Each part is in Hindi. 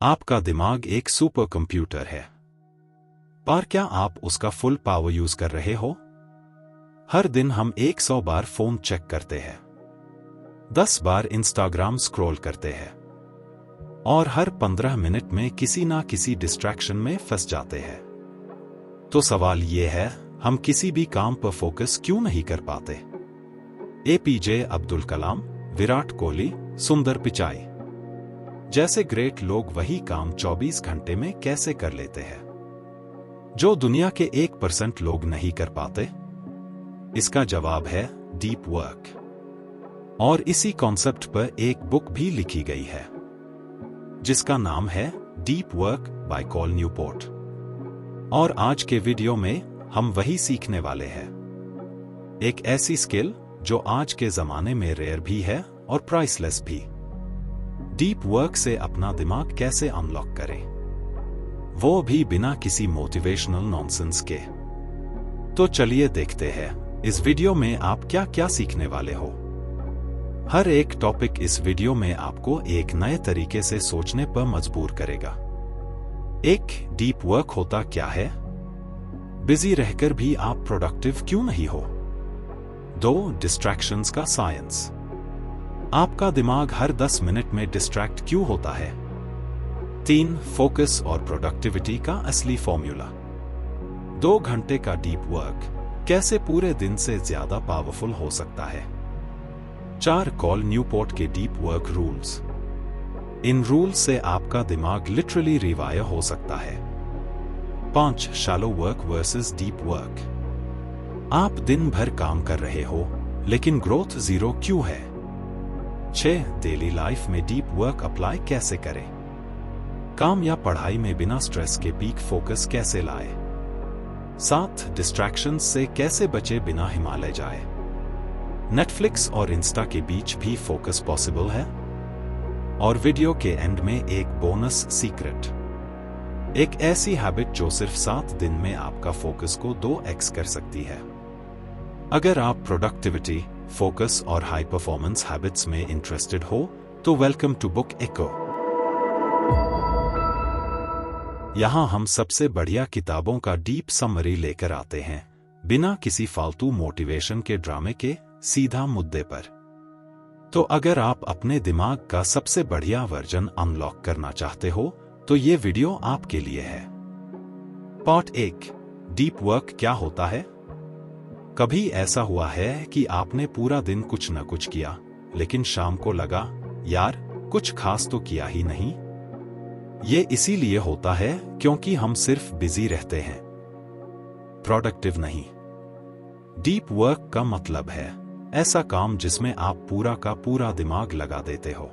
आपका दिमाग एक सुपर कंप्यूटर है, पर क्या आप उसका फुल पावर यूज कर रहे हो? हर दिन हम 100 बार फोन चेक करते हैं, 10 बार इंस्टाग्राम स्क्रॉल करते हैं और हर 15 मिनट में किसी ना किसी डिस्ट्रैक्शन में फंस जाते हैं। तो सवाल ये है, हम किसी भी काम पर फोकस क्यों नहीं कर पाते? एपीजे अब्दुल कलाम, विराट कोहली, सुंदर पिचाई जैसे ग्रेट लोग वही काम 24 घंटे में कैसे कर लेते हैं जो दुनिया के 1% लोग नहीं कर पाते? इसका जवाब है डीप वर्क। और इसी कॉन्सेप्ट पर एक बुक भी लिखी गई है जिसका नाम है deep work by call Newport. और आज के वीडियो में हम वही सीखने वाले हैं, एक ऐसी स्किल जो आज के जमाने में रेयर भी है और प्राइसलेस भी। डीप वर्क से अपना दिमाग कैसे अनलॉक करें, वो भी बिना किसी मोटिवेशनल नॉनसेंस के। तो चलिए देखते हैं इस वीडियो में आप क्या क्या सीखने वाले हो। हर एक टॉपिक इस वीडियो में आपको एक नए तरीके से सोचने पर मजबूर करेगा। एक, डीप वर्क होता क्या है? बिजी रहकर भी आप प्रोडक्टिव क्यों नहीं हो? 2, डिस्ट्रैक्शंस का साइंस। आपका दिमाग हर 10 मिनट में डिस्ट्रैक्ट क्यों होता है? 3, फोकस और प्रोडक्टिविटी का असली फॉर्मूला। 2 घंटे का डीप वर्क कैसे पूरे दिन से ज्यादा पावरफुल हो सकता है? 4, कॉल न्यूपोर्ट के डीप वर्क रूल्स। इन रूल्स से आपका दिमाग लिटरली रिवायर हो सकता है। 5, shallow work versus deep work. आप दिन भर काम कर रहे हो लेकिन ग्रोथ 0 क्यों है? 6, डेली लाइफ में डीप वर्क अप्लाई कैसे करें? काम या पढ़ाई में बिना स्ट्रेस के पीक फोकस कैसे लाए? 7, डिस्ट्रैक्शंस से कैसे बचे बिना हिमालय जाए? नेटफ्लिक्स और इंस्टा के बीच भी फोकस पॉसिबल है? और वीडियो के एंड में एक बोनस सीक्रेट, एक ऐसी हैबिट जो सिर्फ 7 दिन में आपका फोकस को 2x कर सकती है। अगर आप प्रोडक्टिविटी, फोकस और हाई परफॉर्मेंस हैबिट्स में इंटरेस्टेड हो तो वेलकम टू बुक एको। यहां हम सबसे बढ़िया किताबों का डीप समरी लेकर आते हैं, बिना किसी फालतू मोटिवेशन के ड्रामे के, सीधा मुद्दे पर। तो अगर आप अपने दिमाग का सबसे बढ़िया वर्जन अनलॉक करना चाहते हो तो ये वीडियो आपके लिए है। पार्ट 1, डीप वर्क क्या होता है? कभी ऐसा हुआ है कि आपने पूरा दिन कुछ न कुछ किया लेकिन शाम को लगा, यार कुछ खास तो किया ही नहीं? ये इसीलिए होता है क्योंकि हम सिर्फ बिजी रहते हैं, प्रोडक्टिव नहीं। डीप वर्क का मतलब है ऐसा काम जिसमें आप पूरा का पूरा दिमाग लगा देते हो।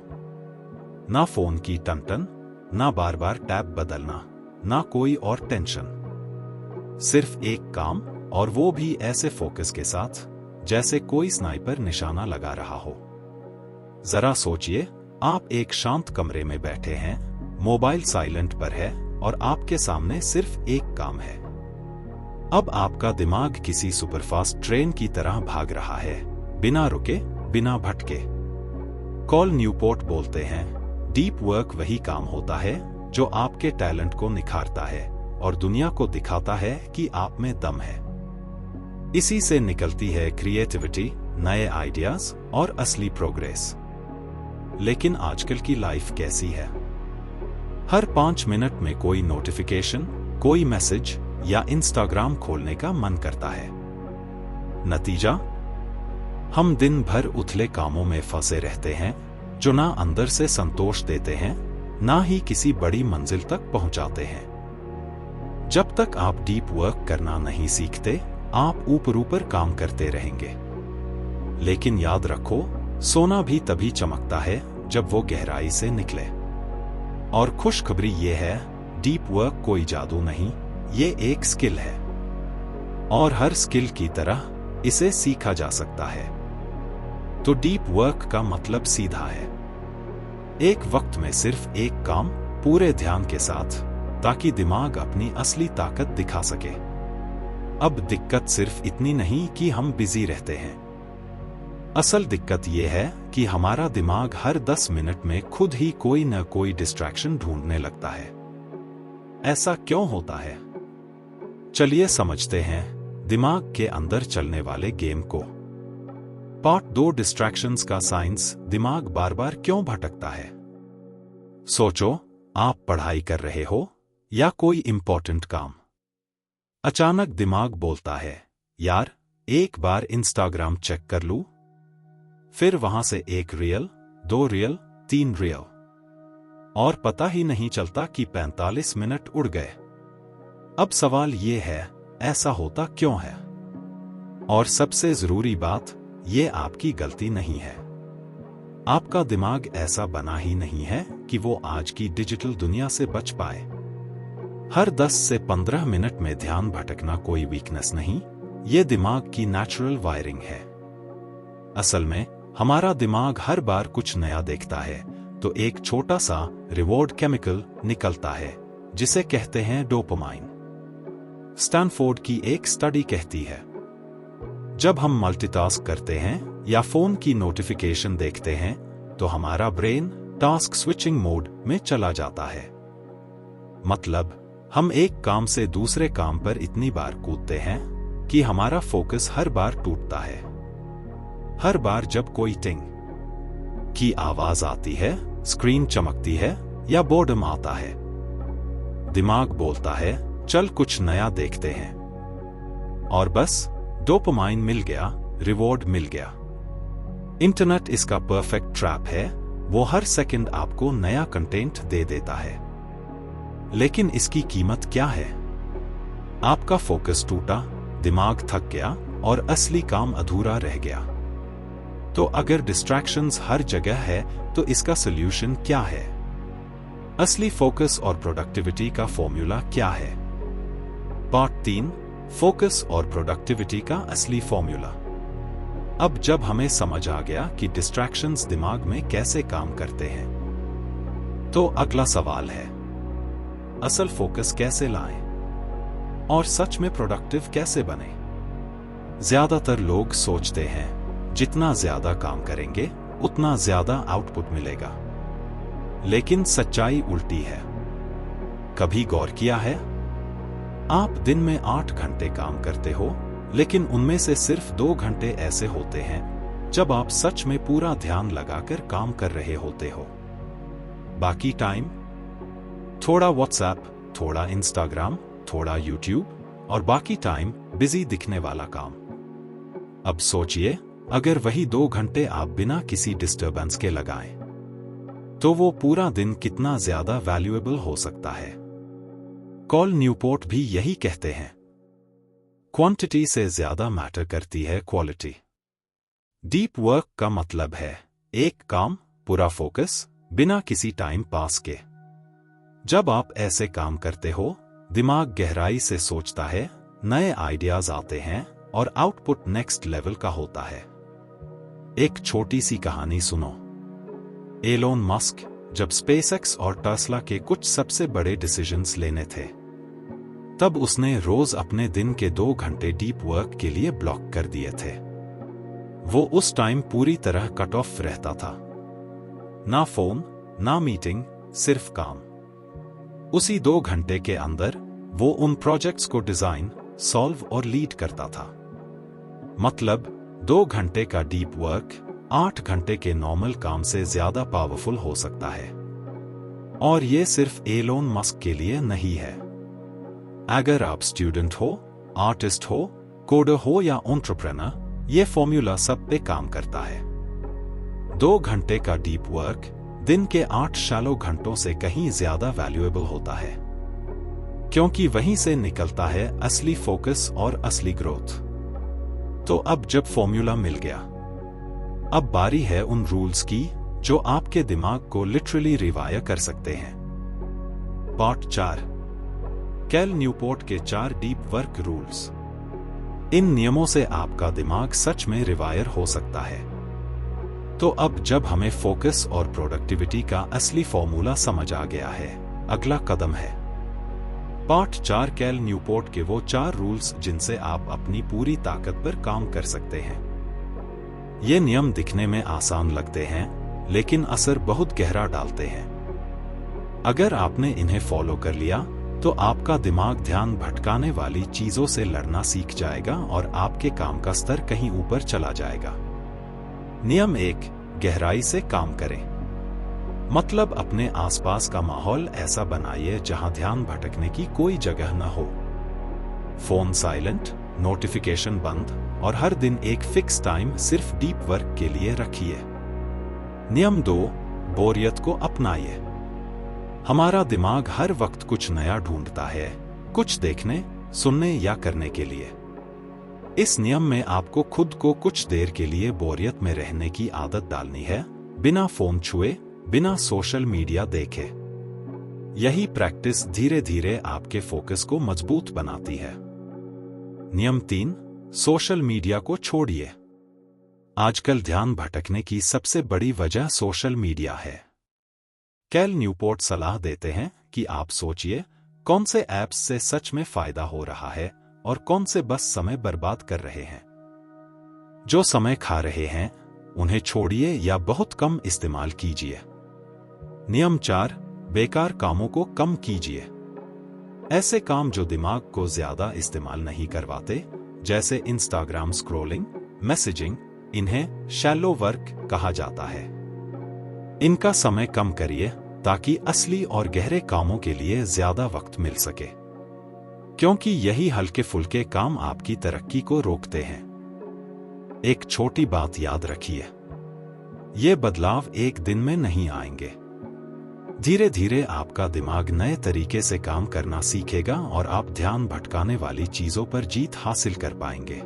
ना फोन की टन-टन, ना बार बार टैब बदलना, ना कोई और टेंशन, सिर्फ एक काम, और वो भी ऐसे फोकस के साथ जैसे कोई स्नाइपर निशाना लगा रहा हो। जरा सोचिए, आप एक शांत कमरे में बैठे हैं, मोबाइल साइलेंट पर है और आपके सामने सिर्फ एक काम है। अब आपका दिमाग किसी सुपरफास्ट ट्रेन की तरह भाग रहा है, बिना रुके, बिना भटके। कॉल न्यूपोर्ट बोलते हैं, डीप वर्क वही काम होता है जो आपके टैलेंट को निखारता है और दुनिया को दिखाता है कि आप में दम है। इसी से निकलती है क्रिएटिविटी, नए आइडियाज और असली प्रोग्रेस। लेकिन आजकल की लाइफ कैसी है? हर 5 मिनट में कोई नोटिफिकेशन, कोई मैसेज या इंस्टाग्राम खोलने का मन करता है। नतीजा, हम दिन भर उथले कामों में फंसे रहते हैं जो ना अंदर से संतोष देते हैं, ना ही किसी बड़ी मंजिल तक पहुंचाते हैं। जब तक आप डीप वर्क करना नहीं सीखते, आप ऊपर ऊपर काम करते रहेंगे। लेकिन याद रखो, सोना भी तभी चमकता है जब वो गहराई से निकले। और खुशखबरी ये है, डीप वर्क कोई जादू नहीं, ये एक स्किल है। और हर स्किल की तरह इसे सीखा जा सकता है। तो डीप वर्क का मतलब सीधा है, एक वक्त में सिर्फ एक काम पूरे ध्यान के साथ, ताकि दिमाग अपनी असली ताकत दिखा सके। अब दिक्कत सिर्फ इतनी नहीं कि हम बिजी रहते हैं, असल दिक्कत यह है कि हमारा दिमाग हर 10 मिनट में खुद ही कोई न कोई डिस्ट्रैक्शन ढूंढने लगता है। ऐसा क्यों होता है? चलिए समझते हैं दिमाग के अंदर चलने वाले गेम को। पार्ट 2 डिस्ट्रैक्शंस का साइंस। दिमाग बार बार क्यों भटकता है? सोचो, आप पढ़ाई कर रहे हो या कोई इंपॉर्टेंट काम। अचानक दिमाग बोलता है, यार एक बार इंस्टाग्राम चेक कर लूं। फिर वहां से 1 रील, 2 रील, 3 रील, और पता ही नहीं चलता कि 45 मिनट उड़ गए। अब सवाल ये है, ऐसा होता क्यों है? और सबसे जरूरी बात, ये आपकी गलती नहीं है। आपका दिमाग ऐसा बना ही नहीं है कि वो आज की डिजिटल दुनिया से बच पाए। हर 10 से 15 मिनट में ध्यान भटकना कोई वीकनेस नहीं, ये दिमाग की नेचुरल वायरिंग है। असल में हमारा दिमाग हर बार कुछ नया देखता है तो एक छोटा सा रिवॉर्ड केमिकल निकलता है जिसे कहते हैं डोपामाइन। स्टैनफोर्ड की एक स्टडी कहती है, जब हम मल्टीटास्क करते हैं या फोन की नोटिफिकेशन देखते हैं तो हमारा ब्रेन टास्क स्विचिंग मोड में चला जाता है। मतलब हम एक काम से दूसरे काम पर इतनी बार कूदते हैं कि हमारा फोकस हर बार टूटता है। हर बार जब कोई टिंग की आवाज आती है, स्क्रीन चमकती है या बोर्डम आता है, दिमाग बोलता है चल कुछ नया देखते हैं। और बस डोपामाइन मिल गया, रिवॉर्ड मिल गया। इंटरनेट इसका परफेक्ट ट्रैप है। वो हर सेकंड आपको नया कंटेंट दे देता है। लेकिन इसकी कीमत क्या है? आपका फोकस टूटा, दिमाग थक गया और असली काम अधूरा रह गया। तो अगर डिस्ट्रैक्शंस हर जगह है तो इसका सॉल्यूशन क्या है? असली फोकस और प्रोडक्टिविटी का फॉर्मूला क्या है? पार्ट 3, फोकस और प्रोडक्टिविटी का असली फॉर्मूला। अब जब हमें समझ आ गया कि डिस्ट्रैक्शंस दिमाग में कैसे काम करते हैं, तो अगला सवाल है, असल फोकस कैसे लाएं? और सच में प्रोडक्टिव कैसे बने? ज्यादातर लोग सोचते हैं जितना ज्यादा काम करेंगे उतना ज्यादा आउटपुट मिलेगा। लेकिन सच्चाई उल्टी है। कभी गौर किया है? आप दिन में 8 घंटे काम करते हो, लेकिन उनमें से सिर्फ 2 घंटे ऐसे होते हैं जब आप सच में पूरा ध्यान लगाकर काम कर रहे होते हो। बाकी टाइम थोड़ा व्हाट्सएप, थोड़ा इंस्टाग्राम, थोड़ा यूट्यूब और बाकी टाइम बिजी दिखने वाला काम। अब सोचिए, अगर वही 2 घंटे आप बिना किसी डिस्टर्बेंस के लगाएं, तो वो पूरा दिन कितना ज्यादा वैल्यूएबल हो सकता है। कॉल न्यूपोर्ट भी यही कहते हैं, क्वांटिटी से ज्यादा मैटर करती है क्वालिटी। डीप वर्क का मतलब है एक काम, पूरा फोकस, बिना किसी टाइम पास के। जब आप ऐसे काम करते हो, दिमाग गहराई से सोचता है, नए आइडियाज आते हैं और आउटपुट नेक्स्ट लेवल का होता है। एक छोटी सी कहानी सुनो। एलोन मस्क जब स्पेसएक्स और टेस्ला के कुछ सबसे बड़े डिसीजंस लेने थे, तब उसने रोज अपने दिन के 2 घंटे डीप वर्क के लिए ब्लॉक कर दिए थे। वो उस टाइम पूरी तरह कट ऑफ रहता था। ना फोन, ना मीटिंग, सिर्फ काम। उसी 2 घंटे के अंदर वो उन प्रोजेक्ट्स को डिजाइन, सॉल्व और लीड करता था। मतलब 2 घंटे का डीप वर्क 8 घंटे के नॉर्मल काम से ज्यादा पावरफुल हो सकता है। और ये सिर्फ एलोन मस्क के लिए नहीं है। अगर आप स्टूडेंट हो, आर्टिस्ट हो, कोडर हो या एंटरप्रेन्योर, ये फॉर्मूला सब पे काम करता है। 2 घंटे का डीप वर्क दिन के 8 शैलो घंटों से कहीं ज्यादा वैल्यूएबल होता है, क्योंकि वहीं से निकलता है असली फोकस और असली ग्रोथ। तो अब जब फॉर्मूला मिल गया, अब बारी है उन रूल्स की जो आपके दिमाग को लिटरली रिवायर कर सकते हैं। पार्ट 4, कैल न्यूपोर्ट के 4 डीप वर्क रूल्स। इन नियमों से आपका दिमाग सच में रिवायर हो सकता है। तो अब जब हमें फोकस और प्रोडक्टिविटी का असली फॉर्मूला समझ आ गया है, अगला कदम है पार्ट 4, कैल न्यूपोर्ट के वो 4 रूल्स जिनसे आप अपनी पूरी ताकत पर काम कर सकते हैं। ये नियम दिखने में आसान लगते हैं, लेकिन असर बहुत गहरा डालते हैं। अगर आपने इन्हें फॉलो कर लिया तो आपका दिमाग ध्यान भटकाने वाली चीजों से लड़ना सीख जाएगा और आपके काम का स्तर कहीं ऊपर चला जाएगा। नियम 1, गहराई से काम करें। मतलब अपने आसपास का माहौल ऐसा बनाइए जहां ध्यान भटकने की कोई जगह न हो। फोन साइलेंट, नोटिफिकेशन बंद और हर दिन एक फिक्स टाइम सिर्फ डीप वर्क के लिए रखिए। नियम 2, बोरियत को अपनाइए। हमारा दिमाग हर वक्त कुछ नया ढूंढता है, कुछ देखने, सुनने या करने के लिए। इस नियम में आपको खुद को कुछ देर के लिए बोरियत में रहने की आदत डालनी है, बिना फोन छुए, बिना सोशल मीडिया देखे। यही प्रैक्टिस धीरे धीरे आपके फोकस को मजबूत बनाती है। नियम 3, सोशल मीडिया को छोड़िए। आजकल ध्यान भटकने की सबसे बड़ी वजह सोशल मीडिया है। कैल न्यूपोर्ट सलाह देते हैं कि आप सोचिए कौन से ऐप्स से सच में फायदा हो रहा है और कौन से बस समय बर्बाद कर रहे हैं। जो समय खा रहे हैं उन्हें छोड़िए या बहुत कम इस्तेमाल कीजिए। नियम 4, बेकार कामों को कम कीजिए। ऐसे काम जो दिमाग को ज्यादा इस्तेमाल नहीं करवाते, जैसे इंस्टाग्राम स्क्रॉलिंग, मैसेजिंग, इन्हें शैलो वर्क कहा जाता है। इनका समय कम करिए ताकि असली और गहरे कामों के लिए ज्यादा वक्त मिल सके, क्योंकि यही हल्के फुल्के काम आपकी तरक्की को रोकते हैं। एक छोटी बात याद रखिए, ये बदलाव एक दिन में नहीं आएंगे। धीरे धीरे आपका दिमाग नए तरीके से काम करना सीखेगा और आप ध्यान भटकाने वाली चीजों पर जीत हासिल कर पाएंगे।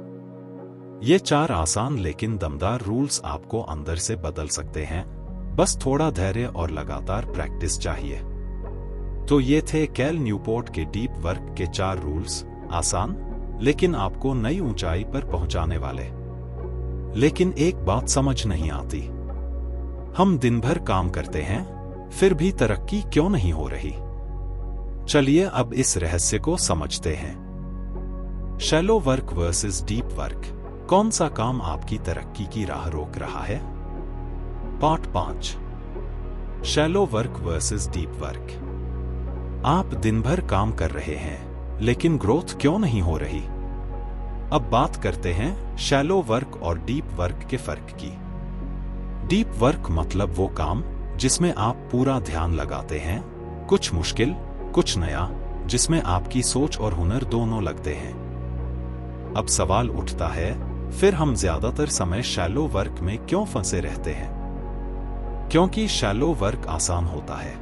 ये 4 आसान लेकिन दमदार रूल्स आपको अंदर से बदल सकते हैं, बस थोड़ा धैर्य और लगातार प्रैक्टिस चाहिए। तो ये थे कैल न्यूपोर्ट के डीप वर्क के 4 रूल्स, आसान लेकिन आपको नई ऊंचाई पर पहुंचाने वाले। लेकिन एक बात समझ नहीं आती, हम दिन भर काम करते हैं फिर भी तरक्की क्यों नहीं हो रही? चलिए अब इस रहस्य को समझते हैं। Shallow work versus deep work, कौन सा काम आपकी तरक्की की राह रोक रहा है? Part 5, shallow work versus deep work. आप दिन भर काम कर रहे हैं लेकिन ग्रोथ क्यों नहीं हो रही? अब बात करते हैं शैलो वर्क और डीप वर्क के फर्क की। डीप वर्क मतलब वो काम जिसमें आप पूरा ध्यान लगाते हैं, कुछ मुश्किल, कुछ नया, जिसमें आपकी सोच और हुनर दोनों लगते हैं। अब सवाल उठता है, फिर हम ज्यादातर समय शैलो वर्क में क्यों फंसे रहते हैं? क्योंकि शैलो वर्क आसान होता है।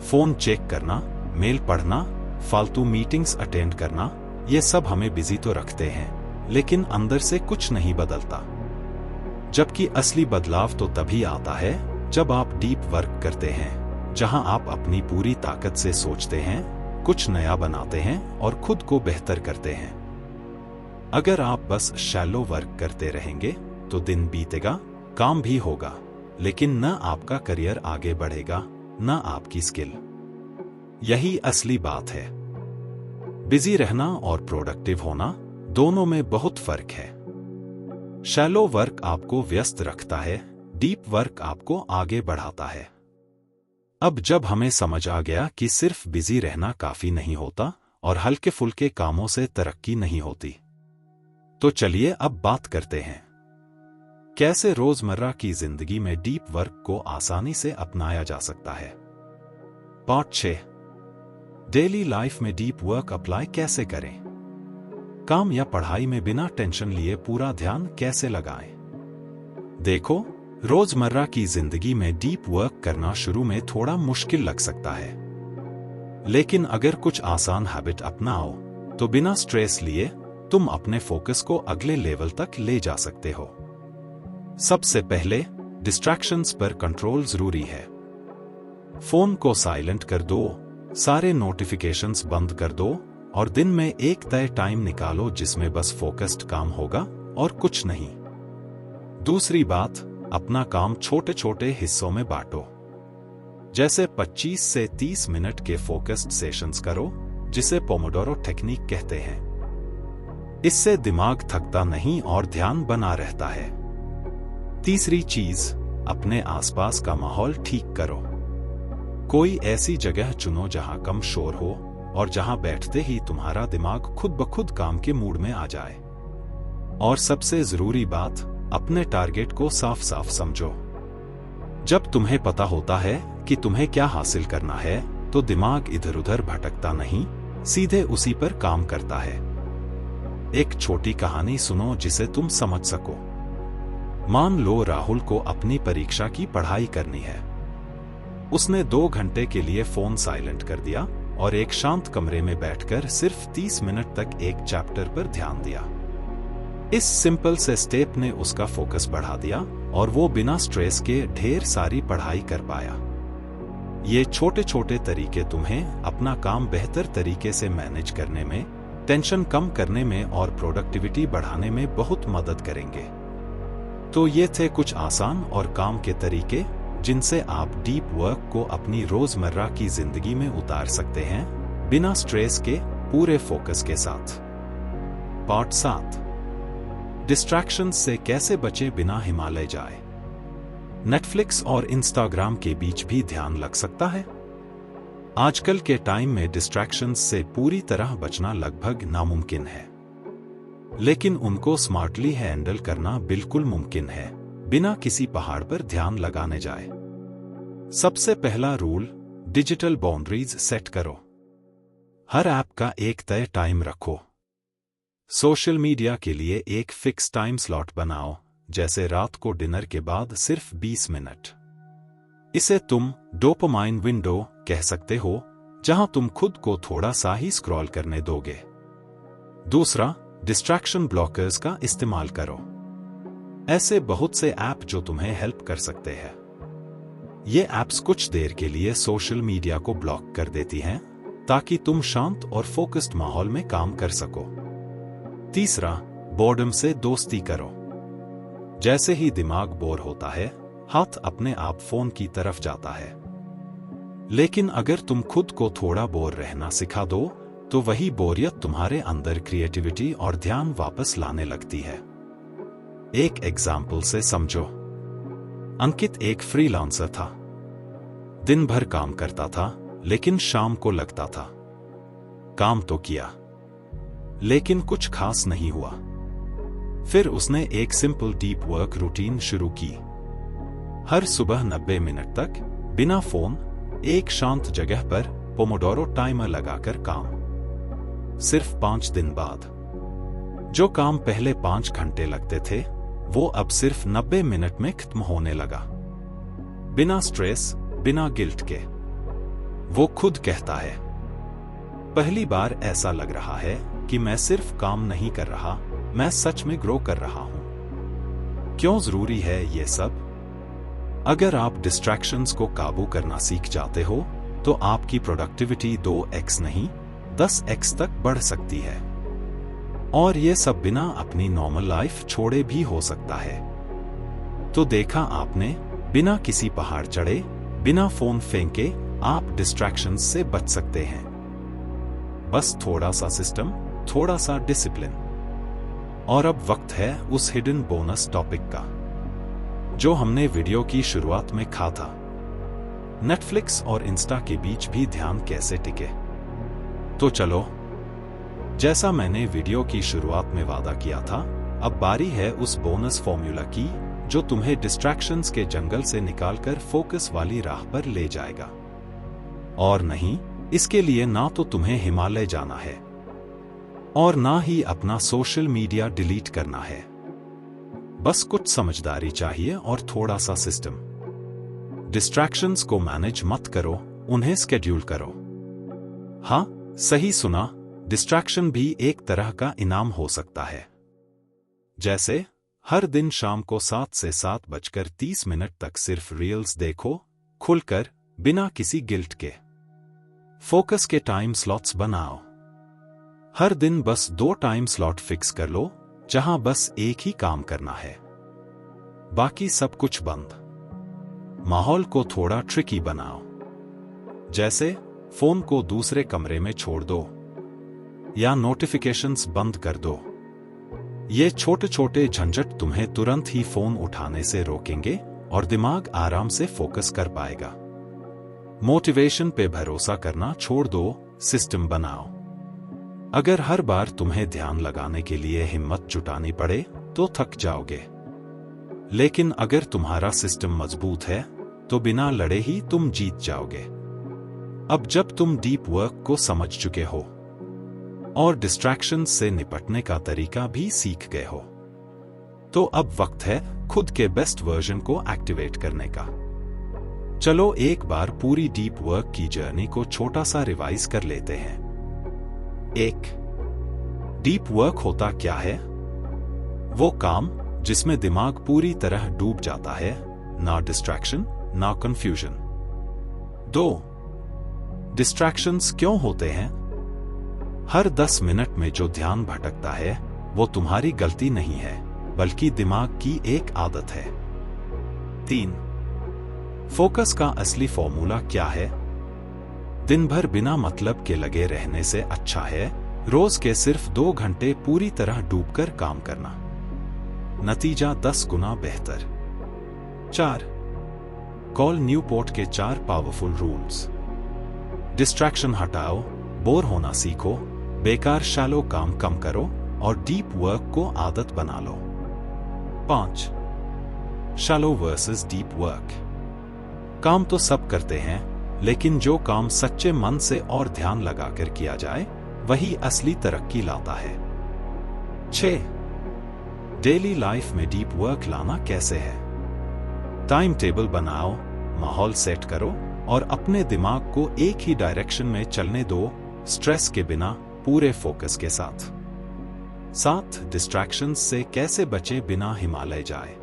फोन चेक करना, मेल पढ़ना, फालतू मीटिंग्स अटेंड करना, ये सब हमें बिजी तो रखते हैं, लेकिन अंदर से कुछ नहीं बदलता। जबकि असली बदलाव तो तभी आता है जब आप डीप वर्क करते हैं, जहां आप अपनी पूरी ताकत से सोचते हैं, कुछ नया बनाते हैं और खुद को बेहतर करते हैं। अगर आप बस शैलो वर्क करते रहेंगे तो दिन बीतेगा, काम भी होगा, लेकिन न आपका करियर आगे बढ़ेगा, न आपकी स्किल। यही असली बात है। बिजी रहना और प्रोडक्टिव होना, दोनों में बहुत फर्क है। शैलो वर्क आपको व्यस्त रखता है, डीप वर्क आपको आगे बढ़ाता है। अब जब हमें समझ आ गया कि सिर्फ बिजी रहना काफी नहीं होता और हल्के फुल्के कामों से तरक्की नहीं होती, तो चलिए अब बात करते हैं कैसे रोजमर्रा की जिंदगी में डीप वर्क को आसानी से अपनाया जा सकता है। पार्ट 6, डेली लाइफ में डीप वर्क अप्लाई कैसे करें? काम या पढ़ाई में बिना टेंशन लिए पूरा ध्यान कैसे लगाएं? देखो, रोजमर्रा की जिंदगी में डीप वर्क करना शुरू में थोड़ा मुश्किल लग सकता है, लेकिन अगर कुछ आसान हैबिट अपनाओ तो बिना स्ट्रेस लिए तुम अपने फोकस को अगले लेवल तक ले जा सकते हो। सबसे पहले डिस्ट्रैक्शंस पर कंट्रोल जरूरी है। फोन को साइलेंट कर दो, सारे नोटिफिकेशंस बंद कर दो और दिन में एक तय टाइम निकालो जिसमें बस फोकस्ड काम होगा और कुछ नहीं। दूसरी बात, अपना काम छोटे छोटे हिस्सों में बांटो। जैसे 25 से 30 मिनट के फोकस्ड सेशंस करो, जिसे पोमोडोरो टेक्निक कहते हैं। इससे दिमाग थकता नहीं और ध्यान बना रहता है। तीसरी चीज, अपने आसपास का माहौल ठीक करो। कोई ऐसी जगह चुनो जहां कम शोर हो और जहां बैठते ही तुम्हारा दिमाग खुद ब खुद काम के मूड में आ जाए। और सबसे जरूरी बात, अपने टारगेट को साफ साफ समझो। जब तुम्हें पता होता है कि तुम्हें क्या हासिल करना है, तो दिमाग इधर उधर भटकता नहीं, सीधे उसी पर काम करता है। एक छोटी कहानी सुनो जिसे तुम समझ सको। मान लो राहुल को अपनी परीक्षा की पढ़ाई करनी है। उसने 2 घंटे के लिए फोन साइलेंट कर दिया और एक शांत कमरे में बैठकर सिर्फ 30 मिनट तक एक चैप्टर पर ध्यान दिया। इस सिंपल से स्टेप ने उसका फोकस बढ़ा दिया और वो बिना स्ट्रेस के ढेर सारी पढ़ाई कर पाया। ये छोटे छोटे तरीके तुम्हें अपना काम बेहतर तरीके से मैनेज करने में, टेंशन कम करने में और प्रोडक्टिविटी बढ़ाने में बहुत मदद करेंगे। तो ये थे कुछ आसान और काम के तरीके जिनसे आप डीप वर्क को अपनी रोजमर्रा की जिंदगी में उतार सकते हैं, बिना स्ट्रेस के, पूरे फोकस के साथ। पार्ट 7, डिस्ट्रैक्शंस से कैसे बचे बिना हिमालय जाए। नेटफ्लिक्स और इंस्टाग्राम के बीच भी ध्यान लग सकता है। आजकल के टाइम में डिस्ट्रैक्शंस से पूरी तरह बचना लगभग नामुमकिन है, लेकिन उनको स्मार्टली हैंडल करना बिल्कुल मुमकिन है, बिना किसी पहाड़ पर ध्यान लगाने जाए। सबसे पहला रूल, डिजिटल बाउंड्रीज सेट करो। हर ऐप का एक तय टाइम रखो। सोशल मीडिया के लिए एक फिक्स टाइम स्लॉट बनाओ, जैसे रात को डिनर के बाद सिर्फ 20 मिनट। इसे तुम डोपामाइन विंडो कह सकते हो, जहां तुम खुद को थोड़ा सा ही स्क्रॉल करने दोगे। दूसरा, डिस्ट्रैक्शन ब्लॉकर्स का इस्तेमाल करो। ऐसे बहुत से ऐप जो तुम्हें हेल्प कर सकते हैं। ये ऐप्स कुछ देर के लिए सोशल मीडिया को ब्लॉक कर देती हैं, ताकि तुम शांत और फोकस्ड माहौल में काम कर सको। तीसरा, बोर्डम से दोस्ती करो। जैसे ही दिमाग बोर होता है, हाथ अपने आप फोन की तरफ जाता है। लेकिन अगर तुम खुद को थोड़ा बोर रहना सिखा दो, तो वही बोरियत तुम्हारे अंदर क्रिएटिविटी और ध्यान वापस लाने लगती है। एक एग्जाम्पल से समझो। अंकित एक फ्रीलांसर था। दिन भर काम करता था, लेकिन शाम को लगता था काम तो किया, लेकिन कुछ खास नहीं हुआ। फिर उसने एक सिंपल डीप वर्क रूटीन शुरू की। हर सुबह 90 मिनट तक बिना फोन, एक शांत जगह पर पोमोडोरो टाइमर लगाकर काम। सिर्फ 5 दिन बाद जो काम पहले 5 घंटे लगते थे, वो अब सिर्फ 90 मिनट में खत्म होने लगा। बिना स्ट्रेस, बिना गिल्ट के। वो खुद कहता है, पहली बार ऐसा लग रहा है कि मैं सिर्फ काम नहीं कर रहा, मैं सच में ग्रो कर रहा हूं। क्यों जरूरी है ये सब? अगर आप डिस्ट्रैक्शंस को काबू करना सीख जाते हो, तो आपकी प्रोडक्टिविटी 2x नहीं 10x तक बढ़ सकती है। और ये सब बिना अपनी नॉर्मल लाइफ छोड़े भी हो सकता है। तो देखा आपने, बिना किसी पहाड़ चढ़े, बिना फोन फेंके आप डिस्ट्रैक्शंस से बच सकते हैं। बस थोड़ा सा सिस्टम, थोड़ा सा डिसिप्लिन। और अब वक्त है उस हिडन बोनस टॉपिक का, जो हमने वीडियो की शुरुआत में कहा था। नेटफ्लिक्स और इंस्टा के बीच भी ध्यान कैसे टिके। तो चलो, जैसा मैंने वीडियो की शुरुआत में वादा किया था, अब बारी है उस बोनस फॉर्मूला की, जो तुम्हें डिस्ट्रैक्शंस के जंगल से निकालकर फोकस वाली राह पर ले जाएगा। और नहीं, इसके लिए ना तो तुम्हें हिमालय जाना है, और ना ही अपना सोशल मीडिया डिलीट करना है। बस कुछ समझदारी चाहिए और थोड़ा सा सिस्टम। डिस्ट्रैक्शंस को मैनेज मत करो, उन्हें स्केड्यूल करो। हाँ, सही सुना, डिस्ट्रैक्शन भी एक तरह का इनाम हो सकता है। जैसे हर दिन शाम को 7 से 7:30 तक सिर्फ रील्स देखो, खुलकर, बिना किसी गिल्ट के। फोकस के टाइम स्लॉट्स बनाओ। हर दिन बस 2 टाइम स्लॉट फिक्स कर लो, जहां बस एक ही काम करना है, बाकी सब कुछ बंद। माहौल को थोड़ा ट्रिकी बनाओ, जैसे फोन को दूसरे कमरे में छोड़ दो या नोटिफिकेशंस बंद कर दो। ये छोटे छोटे झंझट तुम्हें तुरंत ही फोन उठाने से रोकेंगे और दिमाग आराम से फोकस कर पाएगा। मोटिवेशन पे भरोसा करना छोड़ दो, सिस्टम बनाओ। अगर हर बार तुम्हें ध्यान लगाने के लिए हिम्मत जुटानी पड़े तो थक जाओगे, लेकिन अगर तुम्हारा सिस्टम मजबूत है तो बिना लड़े ही तुम जीत जाओगे। अब जब तुम डीप वर्क को समझ चुके हो और डिस्ट्रैक्शंस से निपटने का तरीका भी सीख गए हो, तो अब वक्त है खुद के बेस्ट वर्जन को एक्टिवेट करने का। चलो एक बार पूरी डीप वर्क की जर्नी को छोटा सा रिवाइज कर लेते हैं। 1. डीप वर्क होता क्या है? वो काम जिसमें दिमाग पूरी तरह डूब जाता है, ना डिस्ट्रैक्शन ना कंफ्यूजन। 2. डिस्ट्रैक्शंस क्यों होते हैं? हर 10 मिनट में जो ध्यान भटकता है वो तुम्हारी गलती नहीं है, बल्कि दिमाग की एक आदत है। 3. फोकस का असली फॉर्मूला क्या है? दिन भर बिना मतलब के लगे रहने से अच्छा है रोज के सिर्फ 2 घंटे पूरी तरह डूबकर काम करना। नतीजा 10 गुना बेहतर। 4. कॉल न्यूपोर्ट के 4 पावरफुल रूल्स। डिस्ट्रैक्शन हटाओ, बोर होना सीखो, बेकार शैलो काम कम करो और डीप वर्क को आदत बना लो। 5. Shallow versus deep work. काम तो सब करते हैं, लेकिन जो काम सच्चे मन से और ध्यान लगाकर किया जाए वही असली तरक्की लाता है। 6. डेली लाइफ में डीप वर्क लाना कैसे है? टाइम टेबल बनाओ, माहौल सेट करो और अपने दिमाग को एक ही डायरेक्शन में चलने दो, स्ट्रेस के बिना, पूरे फोकस के साथ। 7. डिस्ट्रैक्शंस से कैसे बचे बिना हिमालय जाए।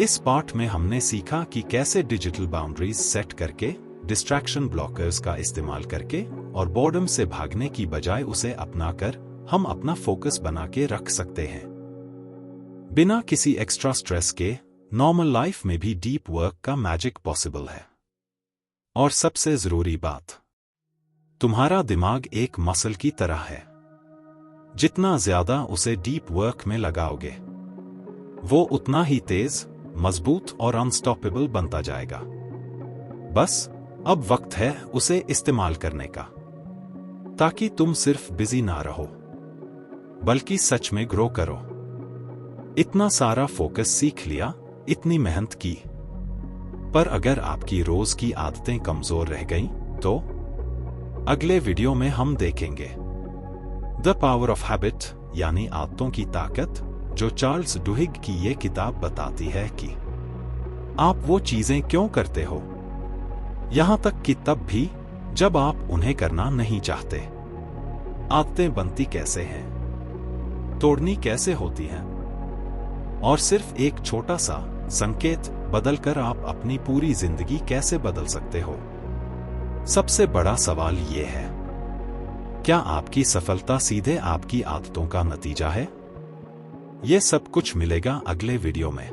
इस पार्ट में हमने सीखा कि कैसे डिजिटल बाउंड्रीज सेट करके, डिस्ट्रैक्शन ब्लॉकर्स का इस्तेमाल करके और बोर्डम से भागने की बजाय उसे अपनाकर हम अपना फोकस बना के रख सकते हैं। बिना किसी एक्स्ट्रा स्ट्रेस के नॉर्मल लाइफ में भी डीप वर्क का मैजिक पॉसिबल है। और सबसे जरूरी बात, तुम्हारा दिमाग एक मसल की तरह है। जितना ज्यादा उसे डीप वर्क में लगाओगे वो उतना ही तेज, मजबूत और अनस्टॉपेबल बनता जाएगा। बस अब वक्त है उसे इस्तेमाल करने का, ताकि तुम सिर्फ बिजी ना रहो बल्कि सच में ग्रो करो। इतना सारा फोकस सीख लिया, इतनी मेहनत की, पर अगर आपकी रोज की आदतें कमजोर रह गईं, तो अगले वीडियो में हम देखेंगे द पावर ऑफ हैबिट, यानी आदतों की ताकत, जो चार्ल्स डुहिग की ये किताब बताती है कि आप वो चीजें क्यों करते हो, यहां तक कि तब भी जब आप उन्हें करना नहीं चाहते। आदतें बनती कैसे हैं, तोड़नी कैसे होती हैं, और सिर्फ एक छोटा सा संकेत बदलकर आप अपनी पूरी जिंदगी कैसे बदल सकते हो। सबसे बड़ा सवाल ये है, क्या आपकी सफलता सीधे आपकी आदतों का नतीजा है? ये सब कुछ मिलेगा अगले वीडियो में।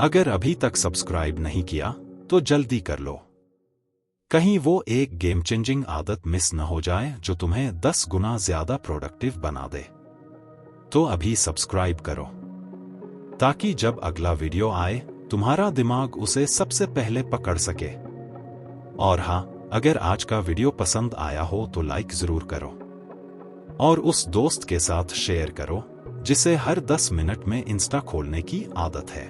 अगर अभी तक सब्सक्राइब नहीं किया तो जल्दी कर लो, कहीं वो एक गेम चेंजिंग आदत मिस न हो जाए जो तुम्हें 10 गुना ज्यादा प्रोडक्टिव बना दे। तो अभी सब्सक्राइब करो, ताकि जब अगला वीडियो आए तुम्हारा दिमाग उसे सबसे पहले पकड़ सके। और हाँ, अगर आज का वीडियो पसंद आया हो तो लाइक जरूर करो और उस दोस्त के साथ शेयर करो जिसे हर 10 मिनट में इंस्टा खोलने की आदत है।